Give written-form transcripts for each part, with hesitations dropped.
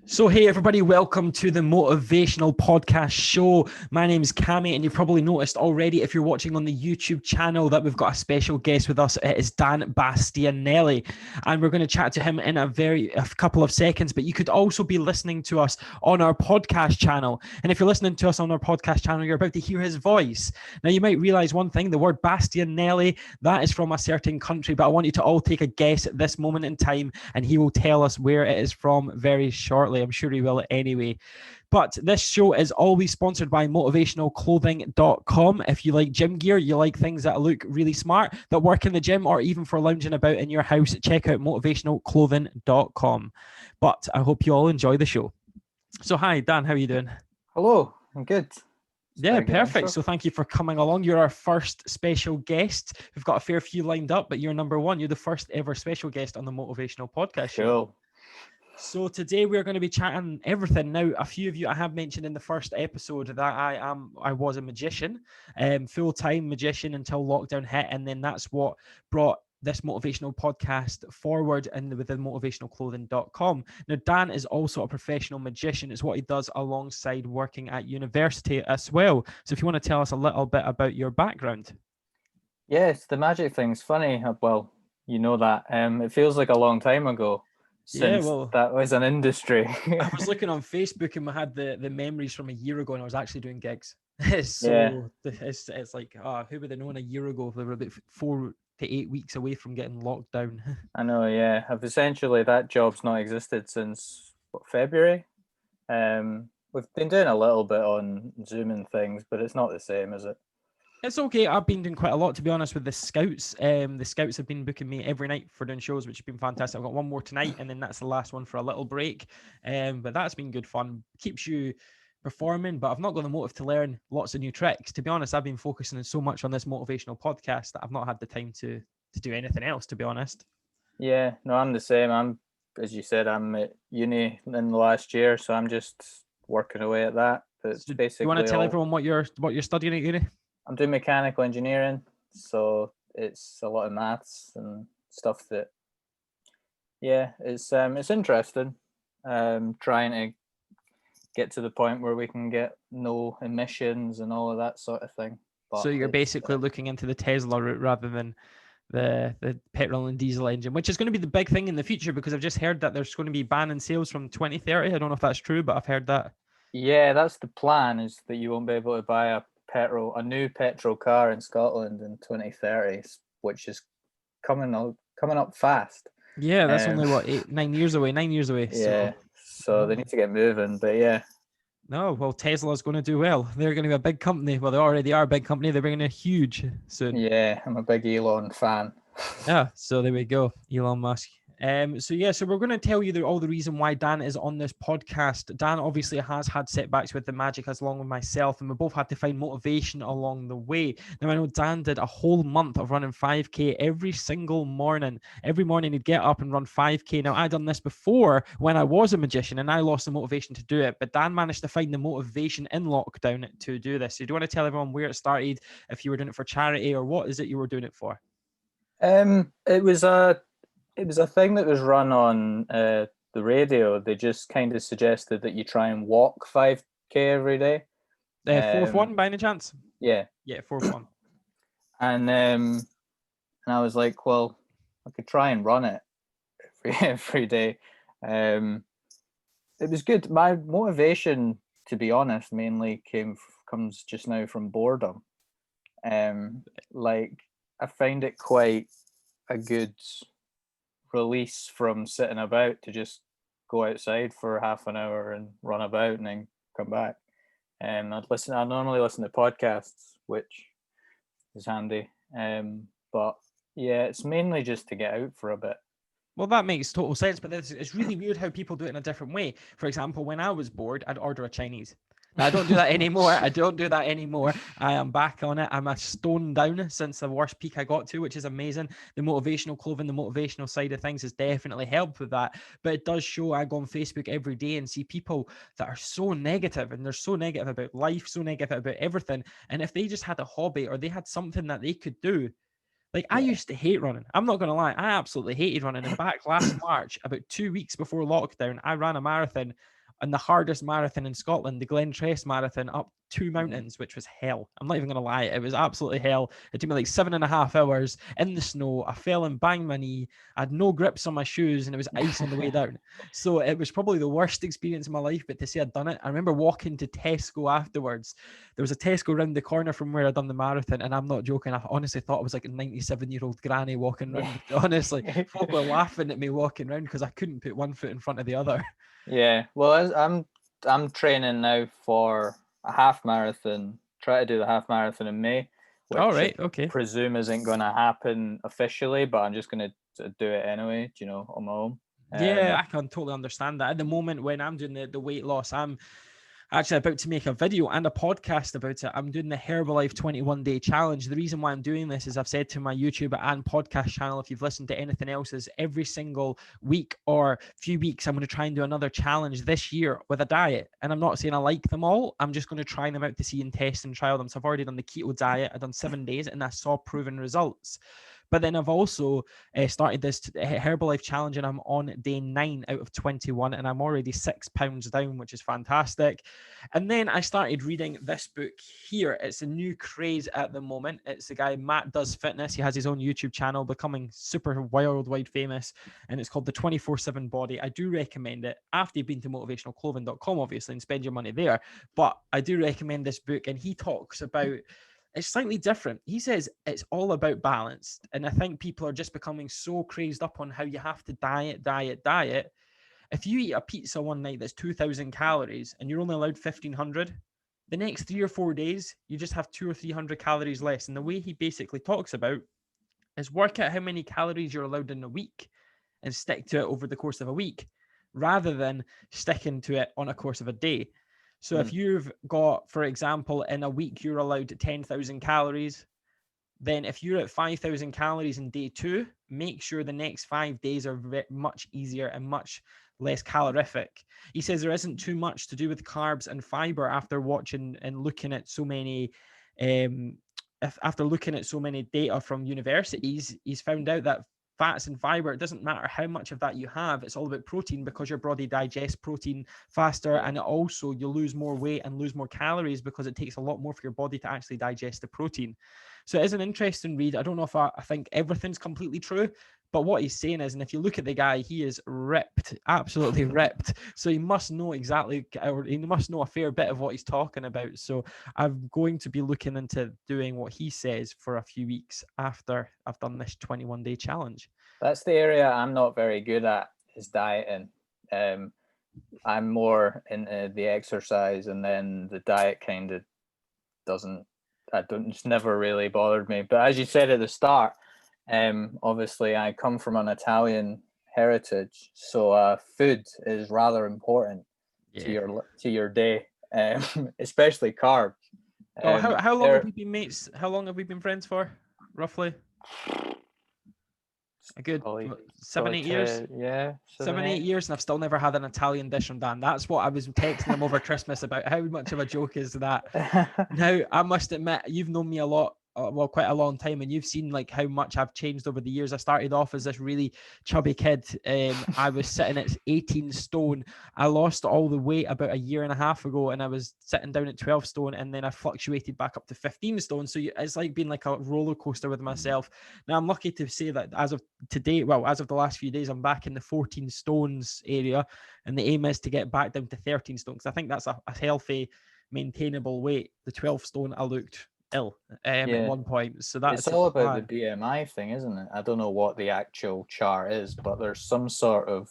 So, hey, everybody, welcome to the Motivational Podcast show. My name is Cami, and you've probably noticed already if you're watching on the YouTube channel that we've got a special guest with us. It is Dan Bastianelli, and we're going to chat to him in a couple of seconds. But you could also be listening to us on our podcast channel. And if you're listening to us on our podcast channel, you're about to hear his voice. Now, you might realize one thing, the word Bastianelli, that is from a certain country, but I want you to all take a guess at this moment in time, and he will tell us where it is from very shortly. I'm sure he will anyway. But this show is always sponsored by motivationalclothing.com. If you like gym gear, you like things that look really smart, that work in the gym, or even for lounging about in your house, check out motivationalclothing.com. But I hope you all enjoy the show. So hi, Dan, how are you doing? Hello, I'm good. Yeah, perfect. So thank you for coming along. You're our first special guest. We've got a fair few lined up, but you're number one. You're the first ever special guest on the Motivational Podcast show. Cool. So today we're going to be chatting everything. Now, a few of you I have mentioned in the first episode that I was a magician, full-time magician until lockdown hit, and then that's what brought this motivational podcast forward and with the motivationalclothing.com. Now, Dan is also a professional magician. It's what he does alongside working at university as well. So if you want to tell us a little bit about your background. Yes, the magic thing's funny. Well, you know that. It feels like a long time ago. Since that was an industry. I was looking on Facebook and we had the memories from a year ago, and I was actually doing gigs. It's like, who would have known a year ago if they were about 4 to 8 weeks away from getting locked down? I know, yeah. Essentially, that job's not existed since February. We've been doing a little bit on Zoom and things, but it's not the same, is it? It's okay. I've been doing quite a lot, to be honest, with the Scouts. The Scouts have been booking me every night for doing shows, which has been fantastic. I've got one more tonight, and then that's the last one for a little break. But that's been good fun. Keeps you performing, but I've not got the motive to learn lots of new tricks. To be honest, I've been focusing so much on this motivational podcast that I've not had the time to do anything else, to be honest. Yeah, no, I'm the same. As you said, I'm at uni in the last year, so I'm just working away at that. But So basically, you want to tell everyone what you're studying at uni? I'm doing mechanical engineering, so it's a lot of maths and stuff that, yeah, it's interesting. Trying to get to the point where we can get no emissions and all of that sort of thing. But so you're basically looking into the Tesla route rather than the petrol and diesel engine, which is going to be the big thing in the future, because I've just heard that there's going to be banning sales from 2030. I don't know if that's true, but I've heard that. Yeah, that's the plan, is that you won't be able to buy a new petrol car in Scotland in 2030, which is coming up fast. Yeah, that's only what 9 years away. 9 years away. Yeah, so they need to get moving. But yeah. No, well, Tesla's going to do well. They're going to be a big company. Well, they already are a big company. They're bringing in huge soon. Yeah, I'm a big Elon fan. Yeah, so there we go, Elon Musk. So we're going to tell you all the reason why Dan is on this podcast. Dan obviously has had setbacks with the magic, as along with myself, and we both had to find motivation along the way. Now, I know Dan did a whole month of running 5K every single morning. Every morning he'd get up and run 5K. Now, I'd done this before when I was a magician, and I lost the motivation to do it, but Dan managed to find the motivation in lockdown to do this. So do you want to tell everyone where it started, if you were doing it for charity, or what is it you were doing it for? It was a thing that was run on the radio. They just kind of suggested that you try and walk 5K every day. Fourth one, by any chance? Yeah. Yeah, fourth one. And I was like, well, I could try and run it every day. It was good. My motivation, to be honest, mainly comes just now from boredom. Like, I find it quite a good release from sitting about to just go outside for half an hour and run about and then come back. I normally listen to podcasts, which is handy. But yeah, it's mainly just to get out for a bit. Well, that makes total sense, but it's really weird how people do it in a different way. For example, when I was bored, I'd order a Chinese. Now, I don't do that anymore. I am back on it. I'm a stone down since the worst peak I got to, which is amazing. The motivational clothing, the motivational side of things has definitely helped with that. But it does show, I go on Facebook every day and see people that are so negative, and they're so negative about life, so negative about everything. And if they just had a hobby, or they had something that they could do, Like, I used to hate running. I'm not going to lie. I absolutely hated running. And back last March, about 2 weeks before lockdown, I ran a marathon, and the hardest marathon in Scotland, the Glen Tress Marathon, up two mountains, which was hell. I'm not even going to lie. It was absolutely hell. It took me like 7.5 hours in the snow. I fell and banged my knee. I had no grips on my shoes, and it was ice on the way down. So it was probably the worst experience of my life. But to say I'd done it, I remember walking to Tesco afterwards. There was a Tesco round the corner from where I'd done the marathon, and I'm not joking. I honestly thought I was like a 97-year-old granny walking around. Honestly, folk were laughing at me walking around because I couldn't put one foot in front of the other. Yeah, well, I'm training now for a half marathon. Try to do the half marathon in May, which All right, I okay. presume isn't going to happen officially, but I'm just going to do it anyway, on my own. Yeah, I can totally understand that. At the moment, when I'm doing the weight loss, I'm actually about to make a video and a podcast about it. I'm doing the Herbalife 21-day challenge. The reason why I'm doing this is I've said to my YouTube and podcast channel, if you've listened to anything else, is every single week or few weeks, I'm going to try and do another challenge this year with a diet. And I'm not saying I like them all. I'm just going to try them out to see and test and trial them. So I've already done the keto diet. I've done 7 days and I saw proven results. But then I've also started this Herbalife challenge, and I'm on day 9 out of 21, and I'm already 6 pounds down, which is fantastic. And then I started reading this book here. It's a new craze at the moment. It's the guy Matt Does Fitness. He has his own YouTube channel, becoming super worldwide famous, and it's called the 24/7 Body. I do recommend it after you've been to motivationalclothing.com, obviously, and spend your money there. But I do recommend this book, and he talks about it's slightly different. He says it's all about balance. And I think people are just becoming so crazed up on how you have to diet. If you eat a pizza one night that's 2,000 calories and you're only allowed 1,500, the next 3 or 4 days, you just have 200 or 300 calories less. And the way he basically talks about is work out how many calories you're allowed in a week and stick to it over the course of a week rather than sticking to it on a course of a day. So if you've got, for example, in a week, you're allowed 10,000 calories, then if you're at 5,000 calories in day 2, make sure the next 5 days are much easier and much less calorific. He says there isn't too much to do with carbs and fiber after watching and looking at so many after looking at so many data from universities. He's found out that fats and fiber, it doesn't matter how much of that you have, it's all about protein because your body digests protein faster, and also you lose more weight and lose more calories because it takes a lot more for your body to actually digest the protein. So it is an interesting read. I don't know if I think everything's completely true, but what he's saying is, and if you look at the guy, he is ripped, absolutely ripped. So he must know exactly, or he must know a fair bit of what he's talking about. So I'm going to be looking into doing what he says for a few weeks after I've done this 21-day challenge. That's the area I'm not very good at, is dieting. I'm more into the exercise, and then the diet kind of it's never really bothered me. But as you said at the start, obviously I come from an Italian heritage, so food is rather important to your day, especially carbs. How long have we been mates? How long have we been friends for, roughly? A good 7, 8 years. Yeah, 7, 8 years, and I've still never had an Italian dish from Dan. That's what I was texting him over Christmas about. How much of a joke is that? Now, I must admit, you've known me a lot, quite a long time, and you've seen like how much I've changed over the years. I started off as this really chubby kid. I was sitting at 18 stone. I lost all the weight about a year and a half ago, and I was sitting down at 12 stone, and then I fluctuated back up to 15 stone. So it's like being like a roller coaster with myself. Now, I'm lucky to say that as of today, as of the last few days, I'm back in the 14 stones area, and the aim is to get back down to 13 stone, because I think that's a healthy, maintainable weight. The 12 stone, I looked ill at one point. So that's it's all about the BMI thing, isn't it? I don't know what the actual chart is, but there's some sort of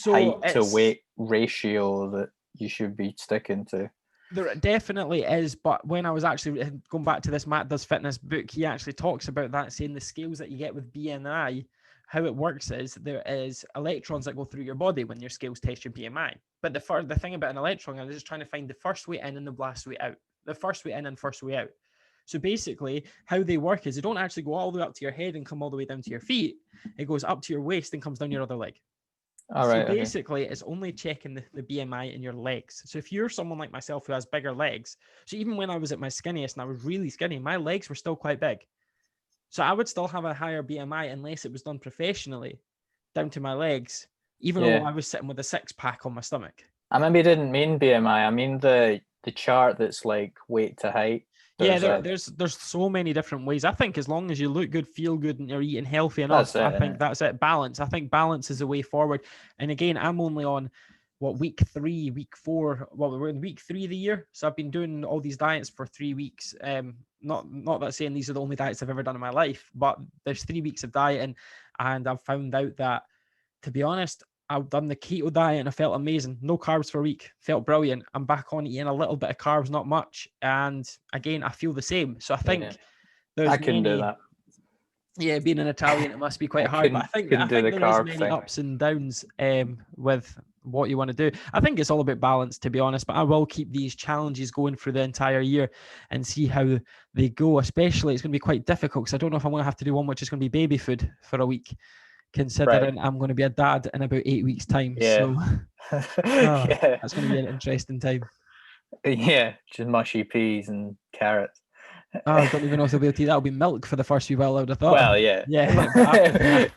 height to weight ratio that you should be sticking to. There definitely is, but when I was actually going back to this Matt Does Fitness book, he actually talks about that, saying the scales that you get with BMI, how it works is there is electrons that go through your body when your scales test your BMI. But the thing about an electron is just trying to find the first way in and the last way out. The first way in and first way out. So basically, how they work is they don't actually go all the way up to your head and come all the way down to your feet. It goes up to your waist and comes down your other leg. All right. So basically, it's only checking the BMI in your legs. So if you're someone like myself who has bigger legs, so even when I was at my skinniest and I was really skinny, my legs were still quite big. So I would still have a higher BMI unless it was done professionally, down to my legs, even though I was sitting with a 6-pack on my stomach. I maybe didn't mean BMI. I mean the chart that's like weight to height. There's so many different ways. I think as long as you look good, feel good, and you're eating healthy enough, I think that's it. Balance. I think balance is the way forward. And again, I'm only on week 3, week 4. Well, we're in week 3 of the year, so I've been doing all these diets for 3 weeks. Not that saying these are the only diets I've ever done in my life, but there's 3 weeks of dieting, and I've found out that, to be honest, I've done the keto diet and I felt amazing. No carbs for a week. Felt brilliant. I'm back on eating a little bit of carbs, not much. And again, I feel the same. So I think I couldn't do that. Yeah, being an Italian, it must be quite hard. But I think there is many ups and downs with what you want to do. I think it's all about balance, to be honest. But I will keep these challenges going through the entire year and see how they go. Especially, it's going to be quite difficult because I don't know if I'm going to have to do one which is going to be baby food for a week, considering I'm going to be a dad in about 8 weeks' time. So that's going to be an interesting time. Yeah, just mushy peas and carrots. I don't even know if they'll be able to eat. That'll be milk for the first few while, I would have thought. Well, yeah. Yeah.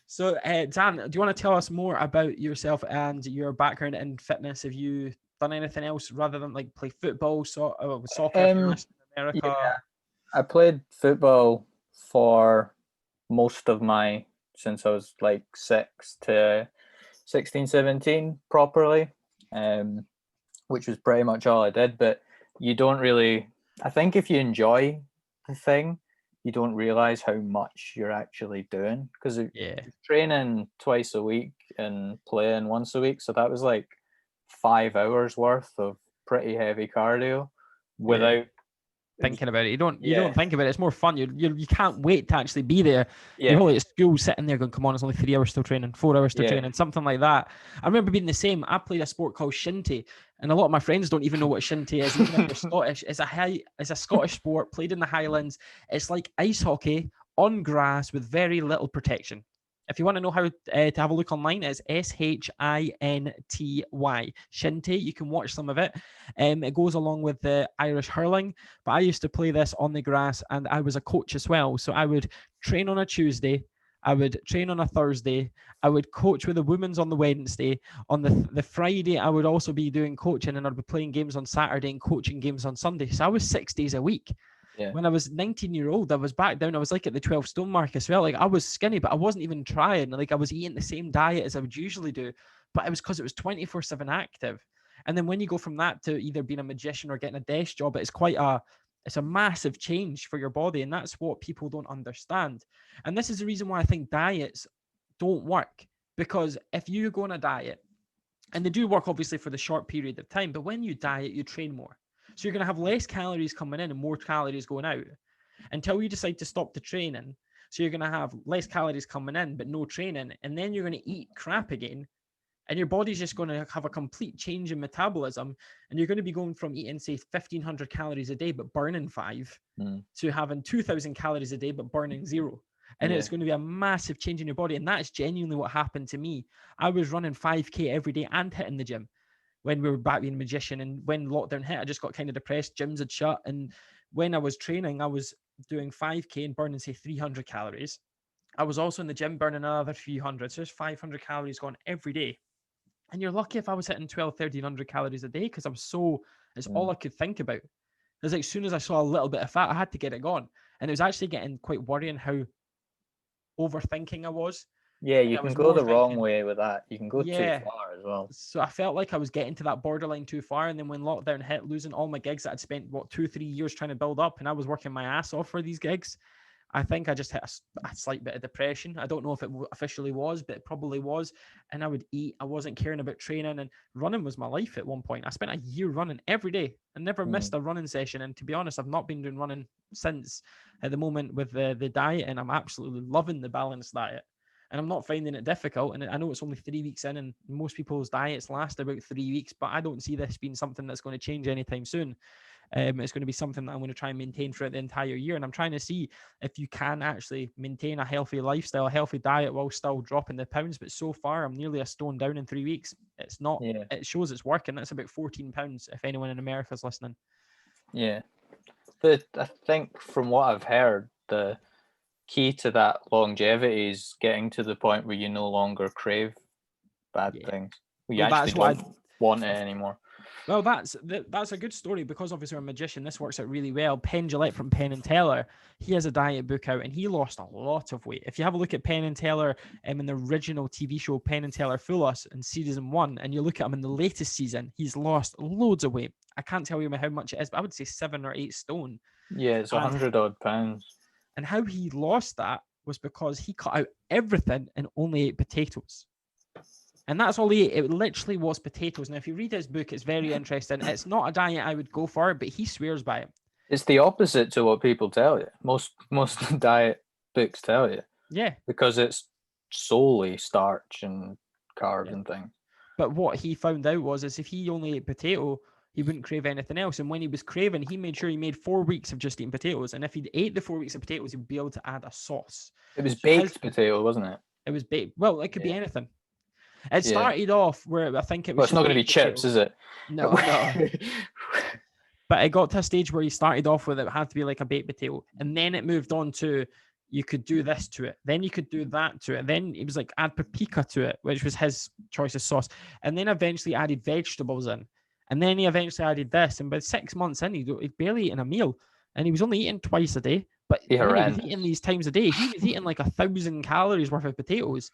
So, Dan, do you want to tell us more about yourself and your background in fitness? Have you done anything else rather than like play football, soccer in America? Yeah. I played football for most of since I was like 6 to 16, 17 properly, which was pretty much all I did. But you don't really, I think if you enjoy the thing, you don't realize how much you're actually doing, because you're training twice a week and playing once a week. So that was like 5 hours worth of pretty heavy cardio without thinking about it. You don't think about it. It's more fun. You can't wait to actually be there. You're only at school sitting there going, come on, it's only 3 hours still training, 4 hours still training, something like that. I remember being the same. I played a sport called shinty, and a lot of my friends don't even know what shinty is, even if they're Scottish. It's a Scottish sport played in the Highlands. It's like ice hockey on grass with very little protection. If you want to know how to have a look online, it's SHINTY. Shinty. You can watch some of it. It goes along with the Irish hurling. But I used to play this on the grass, and I was a coach as well. So I would train on a Tuesday. I would train on a Thursday. I would coach with the women's on the Wednesday. On the Friday, I would also be doing coaching, and I'd be playing games on Saturday and coaching games on Sunday. So I was 6 days a week. When I was 19-year-old, I was back down. I was like at the 12 stone mark as well. Like I was skinny, but I wasn't even trying. Like I was eating the same diet as I would usually do, but it was because it was 24/7 active. And then when you go from that to either being a magician or getting a desk job, it's a massive change for your body. And that's what people don't understand. And this is the reason why I think diets don't work, because if you go on a diet, and they do work obviously for the short period of time, but when you diet, you train more. So you're going to have less calories coming in and more calories going out until you decide to stop the training. So you're going to have less calories coming in, but no training. And then you're going to eat crap again. And your body's just going to have a complete change in metabolism. And you're going to be going from eating, say, 1,500 calories a day, but burning 5, to having 2,000 calories a day, but burning 0. And it's going to be a massive change in your body. And that's genuinely what happened to me. I was running 5K every day and hitting the gym when we were back being a magician. And when lockdown hit, I just got kind of depressed. Gyms had shut. And when I was training, I was doing 5K and burning, say, 300 calories. I was also in the gym burning another few hundred. So there's 500 calories gone every day. And you're lucky if I was hitting 1,300 calories a day, because it's all I could think about. It was like, as soon as I saw a little bit of fat, I had to get it gone. And it was actually getting quite worrying how overthinking I was. Yeah, you can go the wrong way with that. You can go too far as well. So I felt like I was getting to that borderline too far. And then when lockdown hit, losing all my gigs that I'd spent, 2-3 years trying to build up, and I was working my ass off for these gigs, I think I just hit a slight bit of depression. I don't know if it officially was, but it probably was. And I would eat. I wasn't caring about training, and running was my life at one point. I spent a year running every day. I never missed a running session. And to be honest, I've not been doing running since. At the moment with the diet, and I'm absolutely loving the balanced diet. And I'm not finding it difficult. And I know it's only 3 weeks in, and most people's diets last about 3 weeks, but I don't see this being something that's going to change anytime soon. It's going to be something that I'm going to try and maintain throughout the entire year. And I'm trying to see if you can actually maintain a healthy lifestyle, a healthy diet, while still dropping the pounds. But so far, I'm nearly a stone down in 3 weeks. It's not, it shows it's working. That's about 14 pounds if anyone in America is listening. Yeah. But I think from what I've heard, the key to that longevity is getting to the point where you no longer crave bad things. You Well, actually that's what don't want it anymore. Well, that's a good story because obviously we're a magician. This works out really well. Penn Jillette from Penn and Teller, he has a diet book out and he lost a lot of weight. If you have a look at Penn and Teller in the original TV show Penn and Teller Fool Us in season 1, and you look at him in the latest season, he's lost loads of weight. I can't tell you how much it is, but I would say 7 or 8 stone. Yeah, it's 100 odd pounds. And how he lost that was because he cut out everything and only ate potatoes. And that's all he ate. It literally was potatoes. Now, if you read his book, it's very interesting. It's not a diet I would go for, but he swears by it. It's the opposite to what people tell you. Most diet books tell you. Yeah. Because it's solely starch and carbs and things. But what he found out was if he only ate potato, he wouldn't crave anything else. And when he was craving, he made sure he made 4 weeks of just eating potatoes. And if he'd ate the 4 weeks of potatoes, he'd be able to add a sauce. It was baked potato, wasn't it? It was baked. Well, it could be anything. It started off where I think it was. Well, it's not going to be chips, is it? No. But it got to a stage where he started off with it had to be like a baked potato. And then it moved on to you could do this to it. Then you could do that to it. Then it was like add paprika to it, which was his choice of sauce. And then eventually added vegetables in. And then he eventually added this. And by 6 months in, he'd barely eaten a meal. And he was only eating twice a day. But he was eating these times a day. He was eating like 1,000 calories worth of potatoes.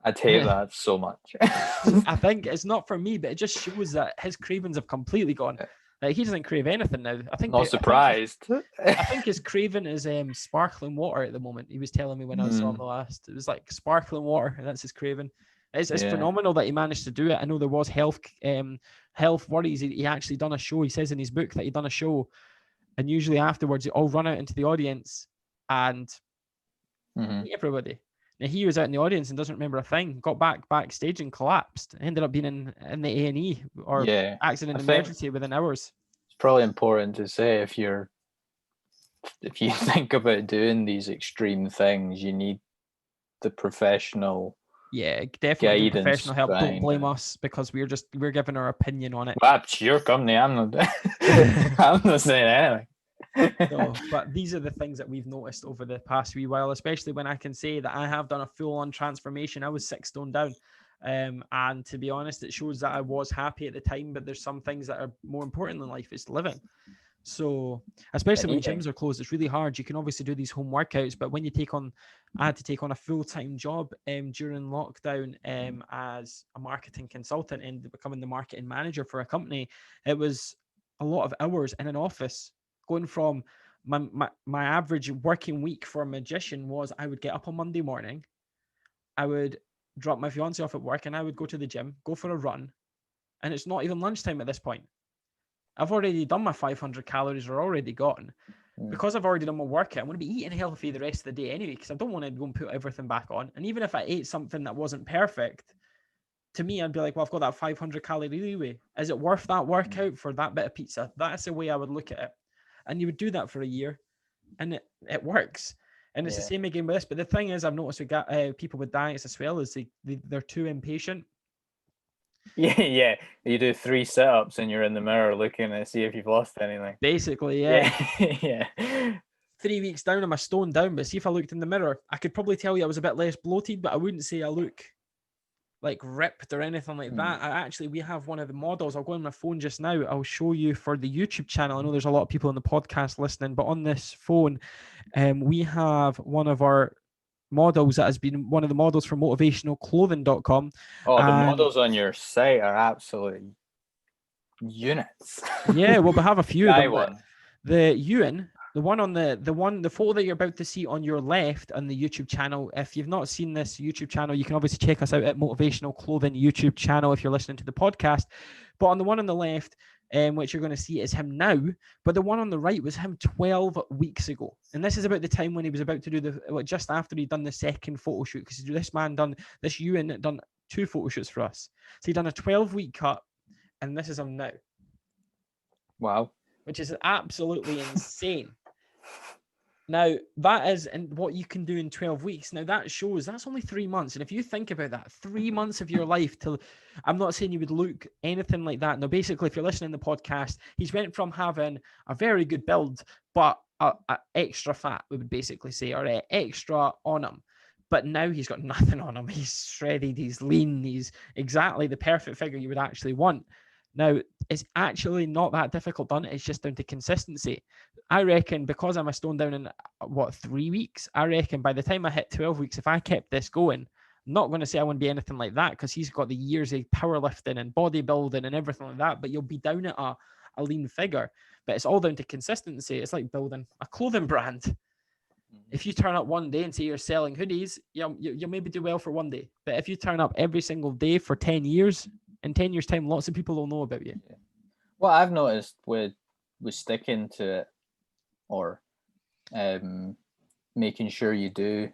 I'd hate that so much. I think it's not for me, but it just shows that his cravings have completely gone. Like he doesn't crave anything now. I think. Not surprised. I think his craving is sparkling water at the moment. He was telling me when I saw him the last. It was like sparkling water, and that's his craving. It's phenomenal that he managed to do it. I know there was health worries. He actually done a show. He says in his book that he done a show, and usually afterwards, they all run out into the audience and meet everybody. Now he was out in the audience and doesn't remember a thing. Got backstage and collapsed. Ended up being in the A&E or accident emergency within hours. It's probably important to say if you think about doing these extreme things, you need the professional. Yeah, definitely professional help. Don't blame us because we're giving our opinion on it. Well, that's your company. I'm not. I'm not saying anything. No, but these are the things that we've noticed over the past wee while, especially when I can say that I have done a full-on transformation. I was 6 stone down. And to be honest, it shows that I was happy at the time, but there's some things that are more important in life is living. So especially when gyms are closed, it's really hard. You can obviously do these home workouts, but when I had to take on a full-time job during lockdown as a marketing consultant and becoming the marketing manager for a company, it was a lot of hours in an office. Going from my average working week for a magician was I would get up on Monday morning, I would drop my fiance off at work, and I would go to the gym, go for a run, and it's not even lunchtime at this point. I've already done my 500 calories are already gone. Because I've already done my workout, I'm going to be eating healthy the rest of the day anyway, because I don't want to go and put everything back on. And even if I ate something that wasn't perfect, to me, I'd be like, well, I've got that 500 calorie leeway. Is it worth that workout for that bit of pizza? That's the way I would look at it. And you would do that for a year, and it works. And it's the same again with this. But the thing is, I've noticed with people with diets as well, is they're too impatient. Yeah. You do 3 sit-ups and you're in the mirror looking to see if you've lost anything. Basically, yeah. Yeah. 3 weeks down, I'm a stone down. But see, if I looked in the mirror, I could probably tell you I was a bit less bloated, but I wouldn't say I look like ripped or anything like that. We have one of the models. I'll go on my phone just now. I'll show you for the YouTube channel. I know there's a lot of people on the podcast listening, but on this phone, we have one of our models that has been one of the models for motivationalclothing.com. Oh, the models on your site are absolutely units. Yeah, well, we have a few of them. One. The Ewan, the photo that you're about to see on your left on the YouTube channel. If you've not seen this YouTube channel, you can obviously check us out at Motivational Clothing YouTube channel if you're listening to the podcast. But on the one on the left, which you're going to see is him now, but the one on the right was him 12 weeks ago. And this is about the time when he was about to do just after he'd done the second photo shoot, because this Ewan done 2 photo shoots for us. So he'd done a 12-week cut, and this is him now. Wow. Which is absolutely insane. Now, that is what you can do in 12 weeks. Now, that shows that's only 3 months. And if you think about that, 3 months of your life I'm not saying you would look anything like that. Now, basically, if you're listening to the podcast, he's went from having a very good build, but extra fat, we would basically say, or extra on him. But now he's got nothing on him. He's shredded, he's lean, he's exactly the perfect figure you would actually want. Now, it's actually not that difficult done. It's just down to consistency. I reckon because I'm a stone down in, 3 weeks, I reckon by the time I hit 12 weeks, if I kept this going, I'm not going to say I won't be anything like that because he's got the years of powerlifting and bodybuilding and everything like that, but you'll be down at a lean figure. But it's all down to consistency. It's like building a clothing brand. If you turn up one day and say you're selling hoodies, you'll maybe do well for one day. But if you turn up every single day for 10 years, in 10 years' time, lots of people will know about you. What I've noticed with sticking to it or making sure you do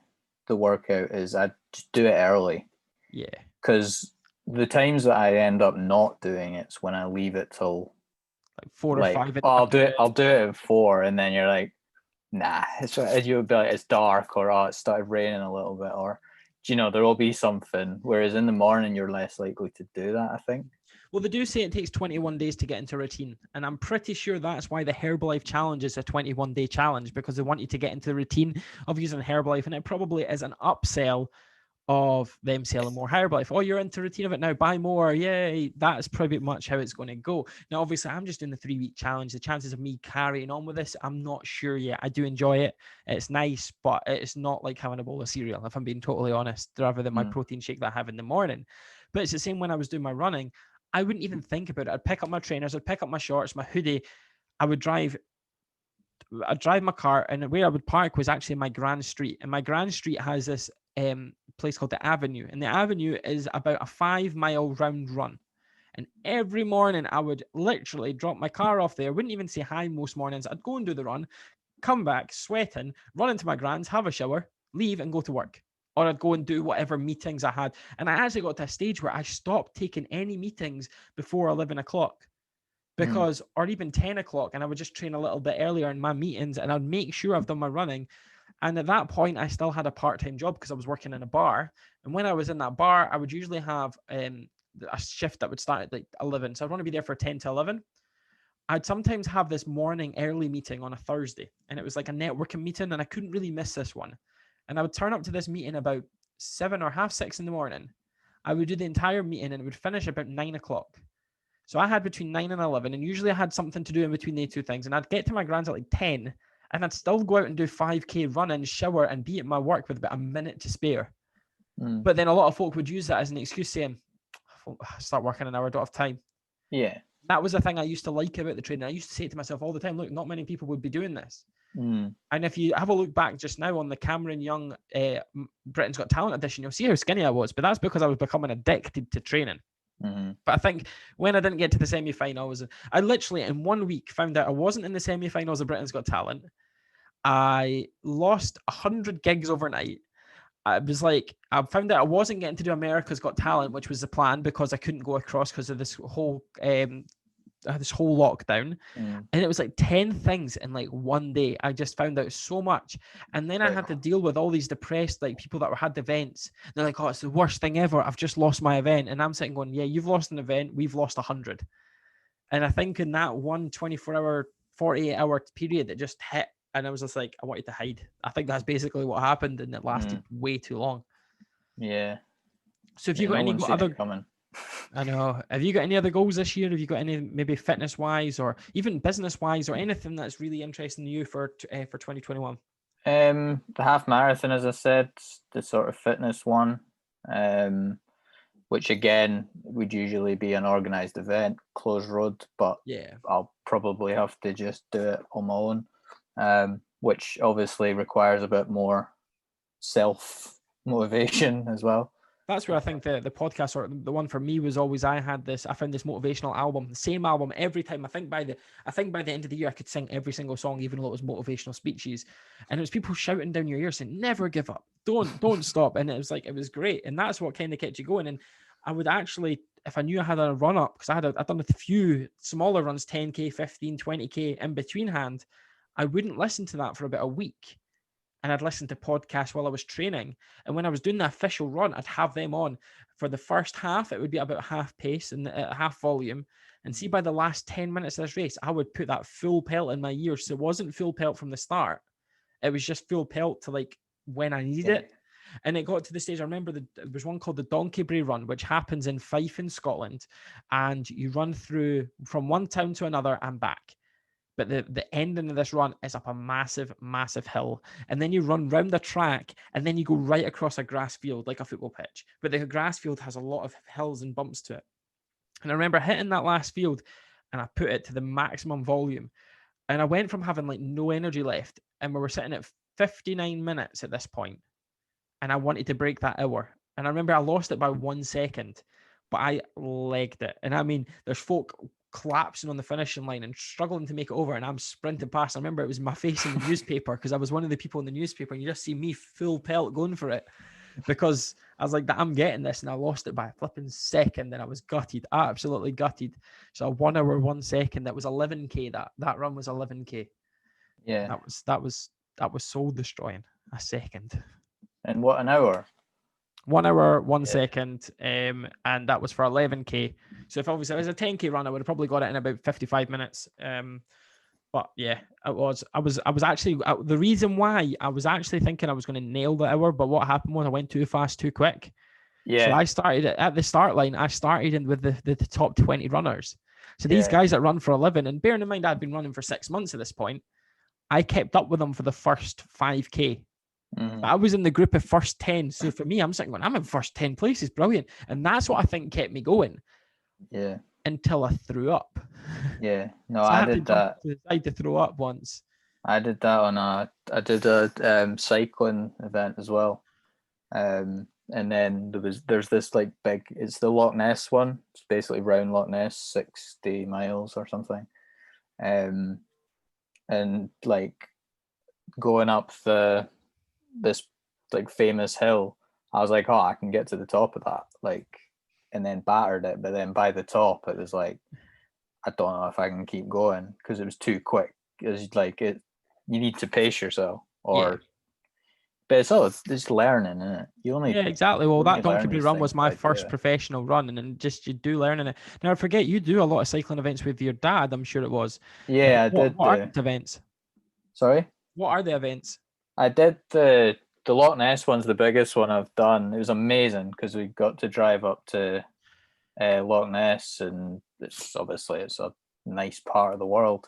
the workout is I just do it early. Yeah. Because the times that I end up not doing it's when I leave it till like 4 or 5. I'll do it at 4, and then you're like, nah, you'll be like, it's dark, or it started raining a little bit, or there will be something. Whereas in the morning, you're less likely to do that, I think. Well, they do say it takes 21 days to get into routine. And I'm pretty sure that's why the Herbalife challenge is a 21-day challenge, because they want you to get into the routine of using Herbalife. And it probably is an upsell of them selling more Herbalife. Oh, you're into routine of it now, buy more. Yay. That's pretty much how it's going to go. Now, obviously, I'm just doing the 3-week challenge. The chances of me carrying on with this, I'm not sure yet. I do enjoy it. It's nice, but it's not like having a bowl of cereal, if I'm being totally honest, rather than my protein shake that I have in the morning. But it's the same when I was doing my running. I wouldn't even think about it. I'd pick up my trainers, I'd pick up my shorts, my hoodie. I'd drive my car, and where I would park was actually my Grand Street. And my Grand Street has this place called the Avenue. And the Avenue is about a 5-mile round run. And every morning I would literally drop my car off there. Wouldn't even say hi most mornings. I'd go and do the run, come back sweating, run into my Grands, have a shower, leave and go to work. Or I'd go and do whatever meetings I had. And I actually got to a stage where I stopped taking any meetings before 11 o'clock. Because, or even 10 o'clock, and I would just train a little bit earlier in my meetings, and I'd make sure I've done my running. And at that point, I still had a part-time job because I was working in a bar. And when I was in that bar, I would usually have a shift that would start at like 11. So I'd want to be there for 10 to 11. I'd sometimes have this morning early meeting on a Thursday, and it was like a networking meeting, and I couldn't really miss this one. And I would turn up to this meeting about 7 or half 6 in the morning. I would do the entire meeting, and it would finish about 9 o'clock. So I had between 9 and 11, and usually I had something to do in between the two things. And I'd get to my Grands at like 10, and I'd still go out and do 5K run and shower and be at my work with about a minute to spare. But then a lot of folk would use that as an excuse, saying, start working an hour, I don't have time. Yeah. That was the thing I used to like about the training. I used to say to myself all the time, look, not many people would be doing this. And if you have a look back just now on the Cameron Young Britain's Got Talent edition, you'll see how skinny I was. But that's because I was becoming addicted to training. But I think when I didn't get to the semi-finals, I literally in 1 week found out I wasn't in the semi-finals of Britain's Got Talent. I lost 100 gigs overnight. I was like, I found out I wasn't getting to do America's Got Talent, which was the plan, because I couldn't go across because of this whole lockdown. And it was like 10 things in like one day. I just found out so much. And then I had to deal with all these depressed like people that had events. They're like, oh, it's the worst thing ever, I've just lost my event. And I'm sitting going, yeah, you've lost an event, we've lost 100. And I think in that one 24-hour 48-hour period that just hit, and I was just like, I wanted to hide. I think that's basically what happened, and it lasted way too long. Yeah. So if you got any other coming. I know. Have you got any other goals this year? Have you got any maybe fitness-wise or even business-wise or anything that's really interesting to you for 2021? The half marathon, as I said, the sort of fitness one, which again would usually be an organised event, closed road, but yeah, I'll probably have to just do it on my own, which obviously requires a bit more self-motivation as well. That's where I think the podcast, or the one for me, was always, I found this motivational album, the same album every time. I think by the end of the year, I could sing every single song, even though it was motivational speeches. And it was people shouting down your ear saying, never give up, don't stop. And it was great. And that's what kind of kept you going. And I would actually, if I knew I had a run up, because I'd done a few smaller runs, 10K, 15, 20K in between hand, I wouldn't listen to that for about a week. And I'd listen to podcasts while I was training. And when I was doing the official run, I'd have them on for the first half, it would be about half pace and half volume. And see, by the last 10 minutes of this race, I would put that full pelt in my ears. So it wasn't full pelt from the start. It was just full pelt to like when I needed it. And it got to the stage, I remember there was one called the Donkey Bray Run, which happens in Fife in Scotland. And you run through from one town to another and back. But the ending of this run is up a massive, massive hill. And then you run round the track and then you go right across a grass field, like a football pitch. But the grass field has a lot of hills and bumps to it. And I remember hitting that last field and I put it to the maximum volume. And I went from having like no energy left. And we were sitting at 59 minutes at this point. And I wanted to break that hour. And I remember I lost it by 1 second, but I legged it. And I mean, there's folk collapsing on the finishing line and struggling to make it over, and I'm sprinting past. I remember it was my face in the newspaper because I was one of the people in the newspaper, and you just see me full pelt going for it because I was like, I'm getting this, and I lost it by a flipping second, and I was gutted, absolutely gutted. So 1 hour 1 second, that was 11k. That run was 11k. Yeah, that was soul destroying. A second. And what, an hour? 1 hour 1 second, and that was for 11k. So if obviously it was a 10k run, I would have probably got it in about 55 minutes. But yeah, I was actually the reason why I was actually thinking I was going to nail the hour, but what happened was I went too fast, too quick. Yeah. So I started at the start line. I started in with the top 20 runners. So these guys that run for 11, and bearing in mind I'd been running for 6 months at this point, I kept up with them for the first 5k. Mm-hmm. I was in the group of first 10. So for me, I'm sitting going, I'm in first 10 places. Brilliant. And that's what I think kept me going. Yeah. Until I threw up. Yeah. No, So I did that. I had to throw up once. I did that I did a cycling event as well. And then there's this like big, it's the Loch Ness one. It's basically round Loch Ness, 60 miles or something. And like going up this like famous hill, I was like, oh, I can get to the top of that, like, and then battered it. But then by the top, it was like, I don't know if I can keep going because it was too quick. It's like you need to pace yourself, but it's just learning, isn't it? You only exactly. Well, that Donkey Bray run was my first professional run, and then just you do learning it. Now I forget you do a lot of cycling events with your dad. I'm sure it was. Yeah, I did. What are the events? Sorry. What are the events? I did the Loch Ness one's the biggest one I've done. It was amazing because we got to drive up to Loch Ness, and it's a nice part of the world.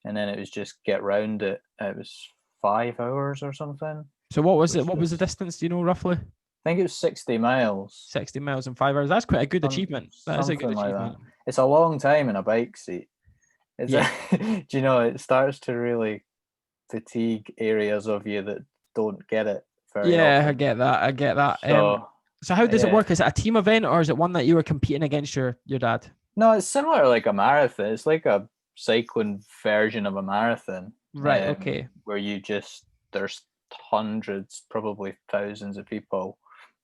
And then it was just get round it. It was 5 hours or something. So what was it? What was the distance? Do you know roughly? I think it was 60 miles. 60 miles in 5 hours. That's quite a good achievement. That is a good achievement. Like it's a long time in a bike seat. Do you know, it starts to really fatigue areas of you that don't get it very often. I get that. So how does it work? Is it a team event or is it one that you were competing against your dad? No, it's similar to like a marathon. It's like a cycling version of a marathon. Right, okay. Where there's hundreds, probably thousands of people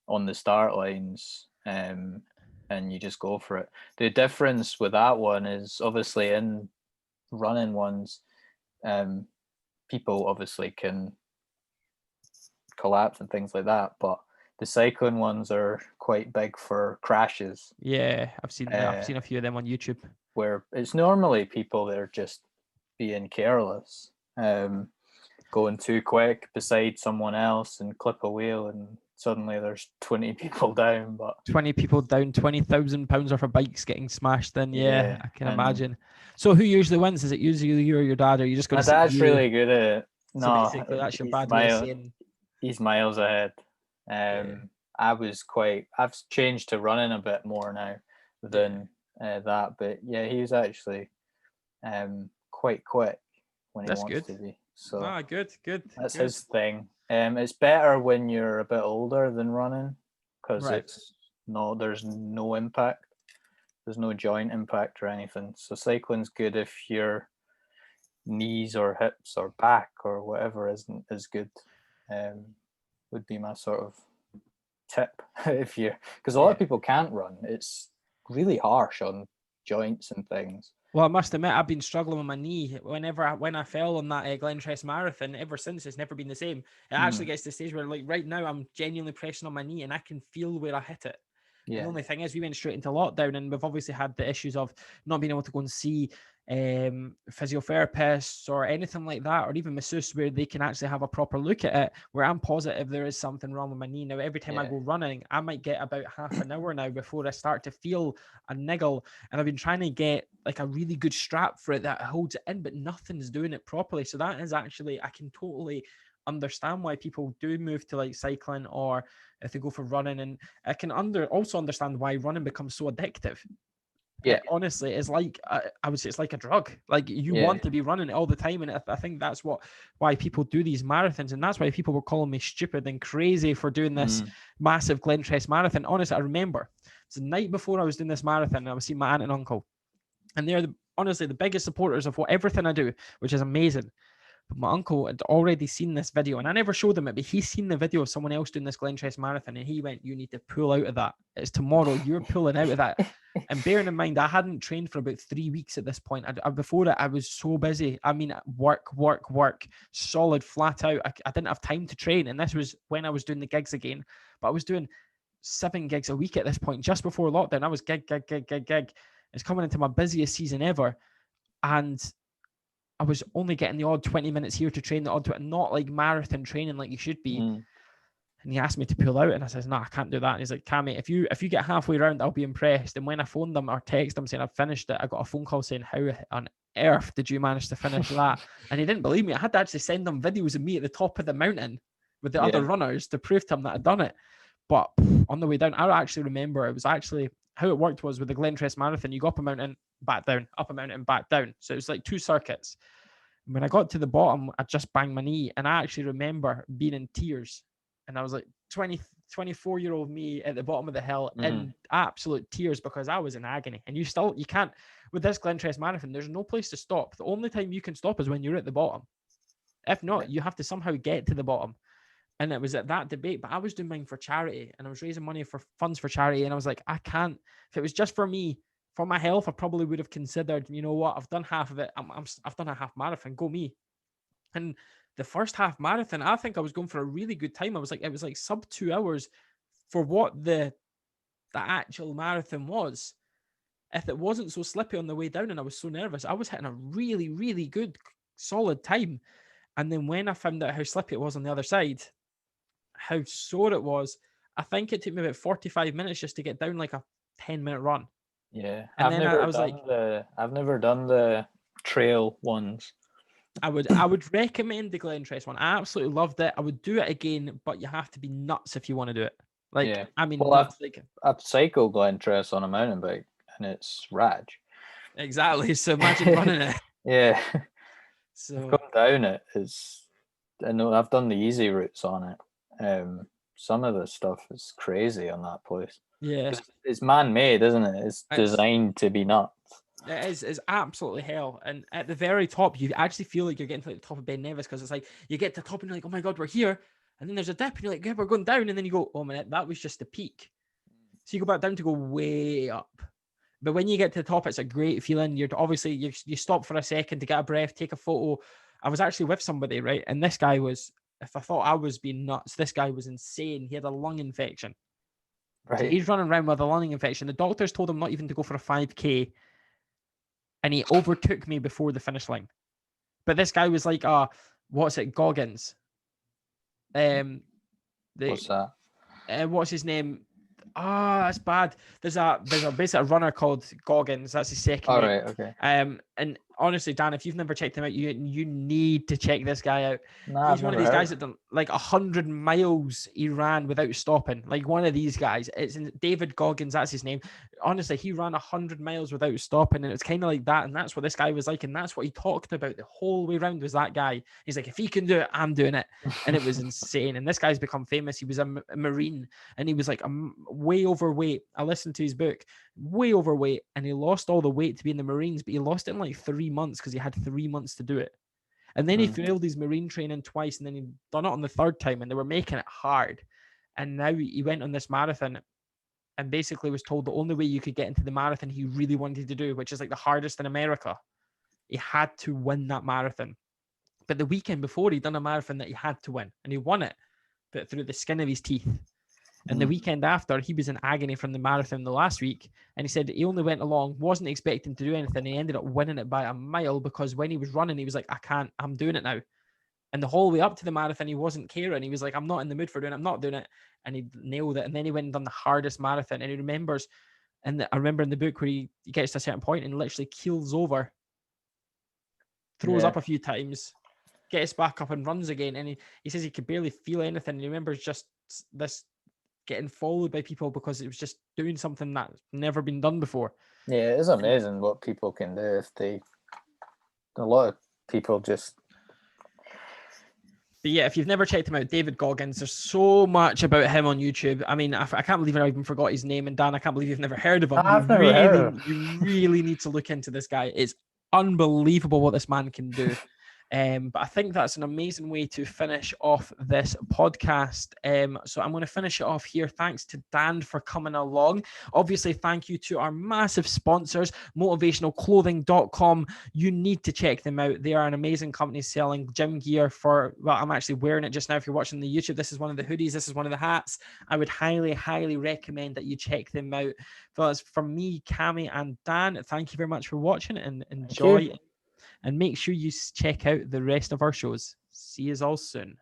on the start lines, and you just go for it. The difference with that one is obviously in running ones, people obviously can collapse and things like that, but the cycling ones are quite big for crashes. Yeah, I've seen a few of them on YouTube. Where it's normally people that are just being careless, going too quick beside someone else and clip a wheel, and suddenly there's 20 people down. But 20 people down, 20,000 pounds worth of bikes getting smashed. Then I can imagine. So who usually wins? Is it usually you or your dad? Or are you just going to? My dad's really good at it. So no, basically that's your bad way of saying. He's miles ahead. I've changed to running a bit more now than that, but yeah, he was actually quite quick when he wants to be. So good. That's his thing. It's better when you're a bit older than running because there's no impact. There's no joint impact or anything. So cycling's good if your knees or hips or back or whatever isn't as good. Would be my sort of tip because a lot of people can't run. It's really harsh on joints and things. Well, I must admit, I've been struggling with my knee when I fell on that Glentress marathon. Ever since, it's never been the same. It actually gets to the stage where, like right now, I'm genuinely pressing on my knee and I can feel where I hit it. And the only thing is, we went straight into lockdown, and we've obviously had the issues of not being able to go and see physiotherapists or anything like that, or even masseuse, where they can actually have a proper look at it, where I'm positive there is something wrong with my knee. Now, every time I go running, I might get about half an hour now before I start to feel a niggle. And I've been trying to get like a really good strap for it that holds it in, but nothing's doing it properly. So that is actually, I can totally understand why people do move to like cycling, or if they go for running. And I can also understand why running becomes so addictive. Yeah, honestly, it's like I would say it's like a drug. Like you want to be running it all the time, and I think that's why people do these marathons, and that's why people were calling me stupid and crazy for doing this massive Glentress marathon. Honestly, I remember it's the night before I was doing this marathon, and I was seeing my aunt and uncle, and they're honestly the biggest supporters of everything I do, which is amazing. But my uncle had already seen this video, and I never showed him it, but he's seen the video of someone else doing this Glentress marathon, and he went, "You need to pull out of that. It's tomorrow. You're pulling out of that." And bearing in mind, I hadn't trained for about 3 weeks at this point. Before it, I was so busy. I mean, work, solid, flat out. I didn't have time to train, and this was when I was doing the gigs again. But I was doing 7 gigs a week at this point, just before lockdown. I was gig. It's coming into my busiest season ever, and I was only getting the odd 20 minutes here to train, the odd not like marathon training like you should be. And he asked me to pull out, and I says, "Nah, I can't do that." And he's like, "Cammy, if you get halfway around, I'll be impressed." And when I phoned them or texted them saying I've finished it, I got a phone call saying, "How on earth did you manage to finish that?" And he didn't believe me. I had to actually send them videos of me at the top of the mountain with the other runners to prove to him that I'd done it. But on the way down, I actually remember it was actually how it worked was with the Glentress Marathon, you go up a mountain, back down, up a mountain, back down. So it was like 2 circuits. When I got to the bottom, I just banged my knee, and I actually remember being in tears. And I was like 24-year-old me at the bottom of the hill in absolute tears because I was in agony. And you can't, with this Glentress Marathon, there's no place to stop. The only time you can stop is when you're at the bottom. If not, you have to somehow get to the bottom. And it was at that debate, but I was doing mine for charity, and I was raising money for funds for charity. And I was like, I can't, if it was just for me, for my health, I probably would have considered, you know what, I've done half of it. I've done a half marathon, go me. And the first half marathon, I think I was going for a really good time. It was like sub 2 hours for what the actual marathon was. If it wasn't so slippy on the way down and I was so nervous, I was hitting a really, really good, solid time. And then when I found out how slippy it was on the other side, how sore it was, I think it took me about 45 minutes just to get down like a 10-minute run. Yeah. And I've never done the trail ones. I would recommend the Glentress one. I absolutely loved it. I would do it again, but you have to be nuts if you want to do it. I mean, nuts. I've cycled Glentress on a mountain bike, and it's rad. Exactly. So imagine running it. Yeah. So come down it is. I know I've done the easy routes on it. Some of the stuff is crazy on that place. Yeah, it's man-made, isn't it? It's designed to be nuts. It is. It's absolutely hell. And at the very top, you actually feel like you're getting to like the top of Ben Nevis, because it's like you get to the top and you're like, oh my God, we're here. And then there's a dip and you're like, yeah, we're going down. And then you go, oh man, that was just the peak. So you go back down to go way up. But when you get to the top, it's a great feeling. You stop for a second to get a breath, take a photo. I was actually with somebody, right? And this guy was, if I thought I was being nuts, this guy was insane. He had a lung infection. Right. So he's running around with a lung infection. The doctors told him not even to go for a 5K. And he overtook me before the finish line. But this guy was like, what's it, Goggins? What's that? What's his name? That's bad. There's a basically a runner called Goggins. That's his second name. Right, okay. And honestly, Dan, if you've never checked him out, you need to check this guy out. Nah, he's one of these guys that done like 100 miles he ran without stopping. Like one of these guys. It's David Goggins, that's his name. Honestly, he ran 100 miles without stopping, and it's kind of like that. And that's what this guy was like, and that's what he talked about the whole way around was that guy. He's like, if he can do it, I'm doing it. And it was insane. And this guy's become famous. He was a Marine, and he was like way overweight. I listened to his book, way overweight, and he lost all the weight to be in the Marines, but he lost it in like 3 months because he had 3 months to do it. And then he failed his Marine training twice, and then he done it on the third time, and they were making it hard. And now he went on this marathon and basically was told the only way you could get into the marathon he really wanted to do, which is like the hardest in America, he had to win that marathon. But the weekend before, he'd done a marathon that he had to win, and he won it, but through the skin of his teeth. And the weekend after, he was in agony from the marathon the last week. And he said he only went along, wasn't expecting to do anything. He ended up winning it by a mile because when he was running, he was like, I'm doing it now. And the whole way up to the marathon, he wasn't caring. He was like, I'm not in the mood for doing it. I'm not doing it. And he nailed it. And then he went and done the hardest marathon. And he remembers, and I remember in the book where he gets to a certain point and literally keels over, throws up a few times, gets back up and runs again. And he says he could barely feel anything. He remembers just this getting followed by people because it was just doing something that's never been done before. Yeah, it is amazing what people can do if they. A lot of people just. But yeah, if you've never checked him out, David Goggins, there's so much about him on YouTube. I mean, I can't believe I even forgot his name. And Dan, I can't believe you've never heard of him. I've never heard of him. You really need to look into this guy. It's unbelievable what this man can do. But I think that's an amazing way to finish off this podcast. So I'm going to finish it off here. Thanks to Dan for coming along. Obviously, thank you to our massive sponsors, motivationalclothing.com. You need to check them out. They are an amazing company selling gym gear for, well, I'm actually wearing it just now. If you're watching the YouTube, this is one of the hoodies. This is one of the hats. I would highly, highly recommend that you check them out. So that's from me, Cami, and Dan. Thank you very much for watching and enjoy. And make sure you check out the rest of our shows. See you all soon.